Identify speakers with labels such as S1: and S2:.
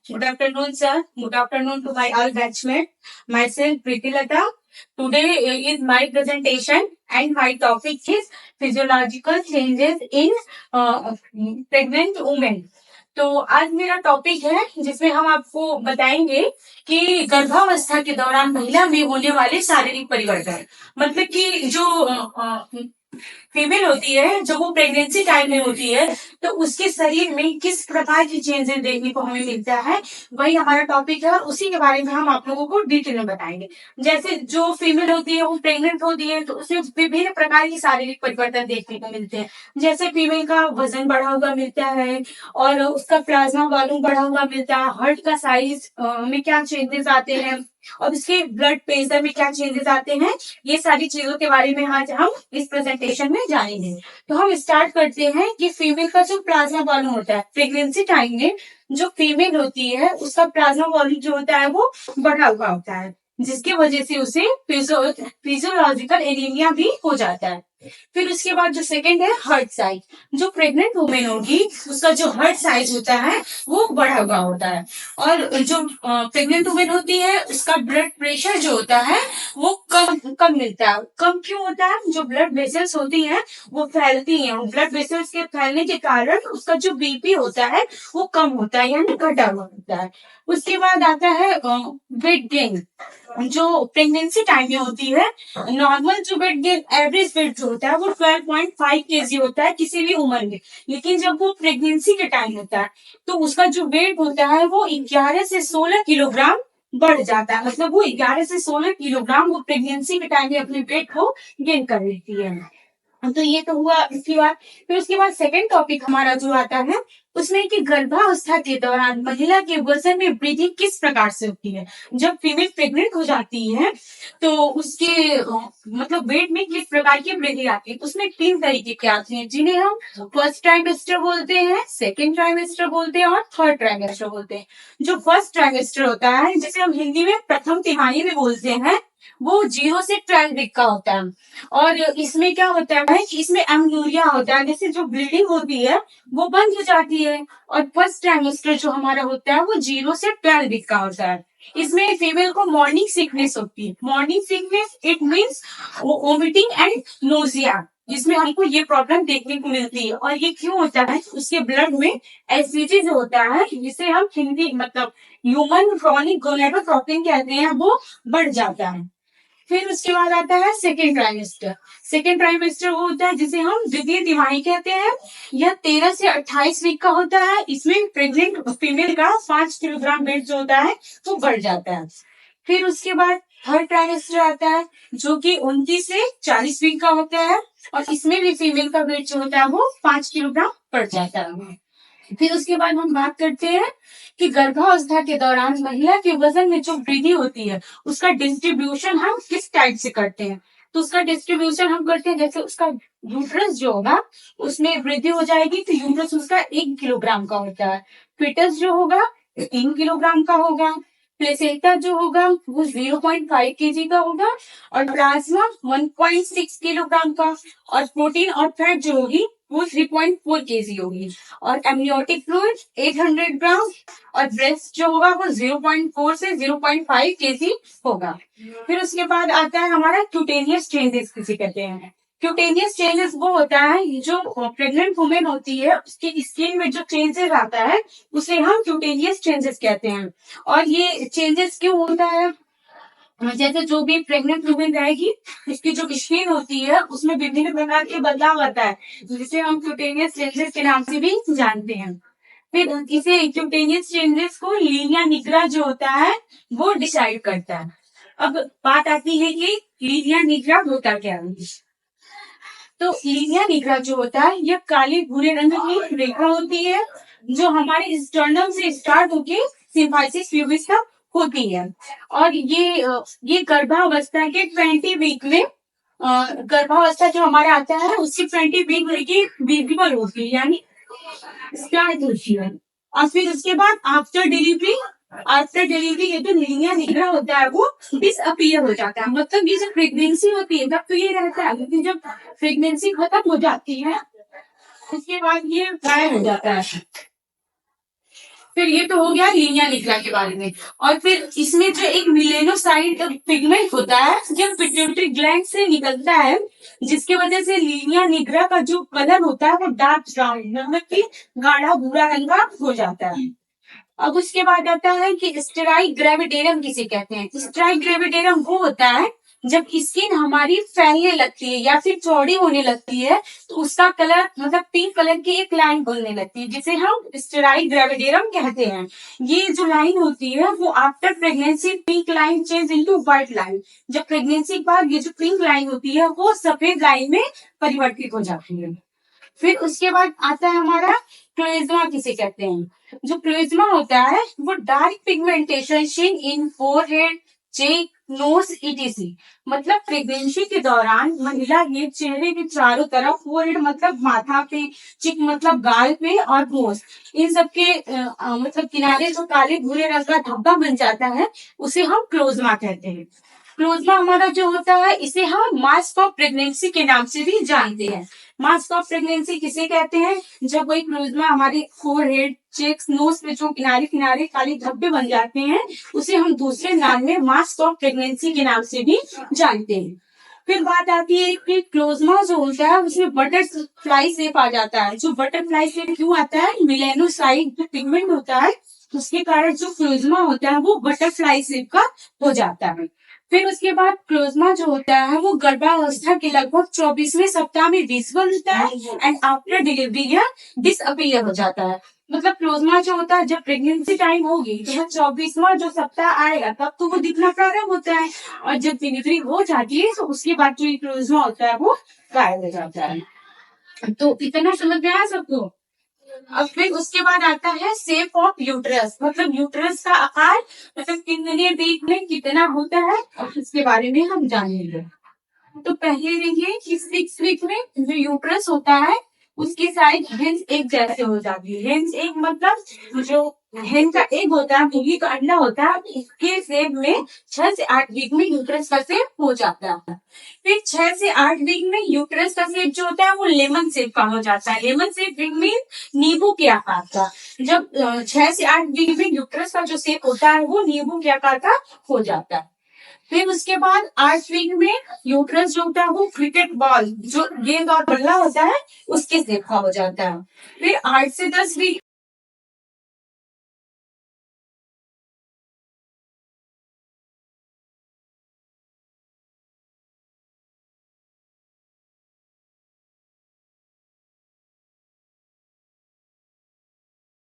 S1: Good afternoon, sir. Good afternoon to my all batchmates. Myself, Preeti Lata. Today is my presentation and my topic is physiological changes in pregnant women. तो आज मेरा topic है जिसमें हम आपको बताएंगे कि गर्भावस्था के दौरान महिला में होने वाले शारीरिक परिवर्तन, मतलब कि जो फीमेल होती है, जब वो प्रेगनेंसी टाइम में होती है तो उसके शरीर में किस प्रकार की चेंजेस देखने को हमें मिलता है, वही हमारा टॉपिक है और उसी के बारे में हम आप लोगों को डिटेल में बताएंगे। जैसे जो फीमेल होती है वो प्रेग्नेंट होती है तो उसमें विभिन्न प्रकार की शारीरिक परिवर्तन देखने को मिलते हैं। जैसे फीमेल का वजन बढ़ा हुआ मिलता है और उसका प्लाज्मा वॉल्यूम बढ़ा हुआ मिलता है, हार्ट का साइज में क्या चेंजेस आते हैं और उसके ब्लड प्रेशर में क्या चेंजेस आते हैं, ये सारी चीजों के बारे में आज हम इस प्रेजेंटेशन में जानेंगे। तो हम स्टार्ट करते हैं कि फीमेल का जो प्लाज्मा वॉल्यूम होता है प्रेगनेंसी टाइम में, जो फीमेल होती है उसका प्लाज्मा वॉल्यूम जो होता है वो बढ़ा हुआ होता है, जिसकी वजह से उसे फिजियोलॉजिकल एनीमिया भी हो जाता है। फिर उसके बाद जो सेकंड है हार्ट साइज, जो प्रेग्नेंट वुमेन होगी उसका जो हार्ट साइज होता है वो बढ़ा हुआ होता है। और जो प्रेग्नेंट वुमेन होती है उसका ब्लड प्रेशर जो होता है वो कम कम मिलता है। कम क्यों होता है? जो ब्लड वेसल्स होती हैं वो फैलती हैं, ब्लड वेसल्स के फैलने के कारण उसका जो बीपी होता है वो कम होता है, यानी घटा हुआ होता है। उसके बाद आता है वेट गेन, जो प्रेगनेंसी टाइम में होती है। नॉर्मल जो वेट गेन एवरेज वेट जो होता है वो 12.5 kg होता है किसी भी उम्र में, लेकिन जब वो प्रेगनेंसी के टाइम होता है तो उसका जो वेट होता है वो 11 से 16 किलोग्राम बढ़ जाता है। मतलब वो 11 से 16 किलोग्राम वो प्रेगनेंसी के टाइम में अपने वेट को गेन कर लेती है। तो ये तो हुआ इसकी बात। फिर उसके बाद सेकंड टॉपिक हमारा जो आता है उसमें कि गर्भावस्था के दौरान महिला के वजन में वृद्धि किस प्रकार से होती है। जब फीमेल प्रेग्नेंट हो जाती है तो उसके मतलब वेट में किस प्रकार की वृद्धि आती है। उसमें 3 तरीके के आते हैं जिन्हें हम फर्स्ट ट्राइमेस्टर बोलते हैं, सेकेंड ट्राइमेस्टर बोलते हैं और थर्ड ट्राइमेस्टर बोलते हैं। जो फर्स्ट ट्राइमेस्टर होता है जिसे हम हिंदी में प्रथम तिमाही में बोलते हैं, वो 0 से 12 वीक का होता है। और इसमें क्या होता है कि इसमें एमनूरिया होता है, जैसे जो ब्लीडिंग होती है वो बंद हो जाती है। और फर्स्ट ट्राइमेस्टर जो हमारा होता है वो 0 से 12 वीक का होता है। इसमें फीमेल को मॉर्निंग सिकनेस होती है। Morning sickness it means vomiting and nausea, जिसमें हमको ये प्रॉब्लम देखने को मिलती है। और ये क्यों होता है? उसके ब्लड में एसिडिटी जो होता है, जिसे हम हिंदी मतलब ह्यूमन क्रॉनिक गोनेडोट्रोपिन कहते हैं, वो बढ़ जाता है। फिर उसके बाद आता है सेकेंड ट्राइमेस्टर। सेकेंड ट्राइमेस्टर वो होता है जिसे हम द्वितीय तिमाही कहते हैं। यह 13 से 28 वीक का होता है। इसमें प्रेग्नेंट फीमेल का 5 किलोग्राम वेट जो होता है वो बढ़ जाता है। फिर उसके बाद थर्ड ट्राइमेस्टर आता है जो कि 29 से 40 वीक का होता है और इसमें भी फीमेल का वेट जो होता है वो 5 किलोग्राम बढ़ जाता है। फिर उसके बाद हम बात करते हैं कि गर्भावस्था के दौरान महिला के वजन में जो वृद्धि होती है उसका डिस्ट्रीब्यूशन हम किस टाइप से करते हैं। तो उसका डिस्ट्रीब्यूशन हम करते हैं, जैसे उसका यूट्रस जो होगा उसमें वृद्धि हो जाएगी तो यूट्रस उसका 1 किलोग्राम का होता है। फीटस जो होगा 3 किलोग्राम का होगा। प्लेसेंटा जो होगा वो 0.5 kg का होगा और प्लाज्मा 1.6 किलोग्राम का। और प्रोटीन और फैट जो होगी वो 3.4 kg होगी। और एमनियोटिक फ्लूइड 800 ग्राम और ब्रेस्ट जो होगा वो 0.4 से 0.5 kg होगा। फिर उसके बाद आता है हमारा क्यूटेनियस चेंजेस किसे कहते हैं। क्यूटेनियस चेंजेस वो होता है जो प्रेग्नेंट वुमेन होती है उसकी स्किन में जो चेंजेस आता है उसे हम क्यूटेनियस चेंजेस कहते हैं। और ये चेंजेस क्यों होता है? जैसे जो भी प्रेग्नेंट वुमेन रहेगी उसकी जो स्किन होती है उसमें विभिन्न प्रकार के बदलाव आता है, जिसे हम क्यूटेनियस चेंजेस के नाम से भी जानते हैं। फिर इसे क्यूटेनियस चेंजेस को लीनिया निग्रा जो होता है वो डिसाइड करता है। अब बात आती है कि लीनिया निग्रा होता क्या है। तो लीनिया निग्रा जो होता है यह काले भूरे रंग की रेखा होती है जो हमारे स्टर्नम से स्टार्ट होके सिम्फाइसिस प्यूबिस तक होती है। और ये गर्भावस्था के 20 वीक में गर्भावस्था जो हमारा आता है उसकी 20 वीक की विजिबल होती है, यानी स्टार्ट होती है। और फिर उसके बाद आफ्टर डिलीवरी ये जो लीनिया निग्रा होता है वो डिसअपियर हो जाता है। मतलब ये जब प्रेगनेंसी होती है तब तो ये रहता है, लेकिन जब प्रेगनेंसी खत्म हो जाती है उसके बाद ये गायब हो जाता है। फिर ये तो हो गया लीनिया निग्रा के बारे में। और फिर इसमें जो एक मिलेनोसाइट पिगमेंट होता है जो पिट्यूटरी ग्लैंड से निकलता है, जिसकी वजह से लीनिया निग्रा का जो कलर होता है वो डार्क ब्राउन मतलब कि गाढ़ा भूरा रंग का हो जाता है। अब उसके बाद आता है कि स्टेराइड ग्रेविडेरम किसे कहते हैं। स्टेराइड ग्रेविडेरम वो होता है जब स्किन हमारी फैलने लगती है या फिर चौड़ी होने लगती है तो उसका कलर मतलब पिंक कलर की एक लाइन बनने लगती है जिसे हम स्टेराइड ग्रेविडेरम कहते हैं। ये जो लाइन होती है वो after pregnancy pink line change into white line. जब प्रेगनेंसी के बाद ये जो पिंक लाइन होती है वो सफेद लाइन में परिवर्तित हो जाती है। फिर उसके बाद आता है हमारा क्लोइज्मा किसे कहते हैं। जो क्लोइज्मा होता है वो डार्क पिगमेंटेशन शीन इन फोरहेड चेक नोज ईटीसी। मतलब प्रेगनेंसी के दौरान महिला ये चेहरे के चारों तरफ फोरहेड मतलब माथा पे, चिक मतलब गाल पे और नोज इन सब के मतलब किनारे जो काले भूरे रंग का धब्बा बन जाता है उसे हम क्लोज्मा कहते हैं। क्लोज्मा हमारा जो होता है इसे हम मास्क ऑफ प्रेगनेंसी के नाम से भी जानते हैं। मास्क ऑफ प्रेगनेंसी किसे कहते हैं, जब वही क्लोज्मा हमारे फोरहेड चेक्स नोज पे जो किनारे किनारे काले धब्बे बन जाते हैं उसे हम दूसरे नाम में मास्क ऑफ प्रेगनेंसी के नाम से भी जानते हैं। फिर बात आती है कि क्लोज्मा जो होता है उसमें बटरफ्लाई शेप आ जाता है। जो बटरफ्लाई शेप क्यों आता है, मिलेनोसाइट जो पिगमेंट होता है उसके कारण जो क्लोज्मा होता है वो बटरफ्लाई शेप का हो जाता है। फिर उसके बाद क्लोज्मा जो होता है वो गर्भावस्था के लगभग 24वें सप्ताह में विजिबल होता है एंड आफ्टर डिलीवरी यह डिसअपियर हो जाता है। मतलब क्लोज्मा जो होता है जब प्रेगनेंसी टाइम होगी तो 24वां जो सप्ताह आएगा तब तो वो दिखना प्रारंभ होता है और जब डिलीवरी हो जाती है तो उसके बाद जो क्लोज्मा होता है वो गायब हो जाता है। तो इतना समझ में आया सबको। अब फिर उसके बाद आता है शेप ऑफ यूट्रस। मतलब यूट्रस का आकार मतलब कितने वीक में कितना होता है और इसके बारे में हम जानेंगे। तो पहले देखिए कि 6 वीक में जो यूट्रस होता है उसकी साइज हेंस एक जैसे हो जाती है। हेंस एक मतलब जो हेन का एग होता है, मुर्गी का अंडा होता है, इसके शेप में 6 से 8 वीक में यूट्रस का शेप हो जाता है। फिर 6 से 8 वीक में यूट्रस का शेप जो होता है वो लेमन शेप का हो जाता है। लेमन शेप मीन नींबू के आकार का। जब 6 से 8 वीक में यूट्रस का जो शेप होता है वो नींबू के आकार का हो जाता है। फिर उसके बाद 8 वीक में यूट्रस जो होता है वो क्रिकेट बॉल जो गेंद और बल्ला होता है उसके शेप का हो जाता है। फिर 8 से 10 वीक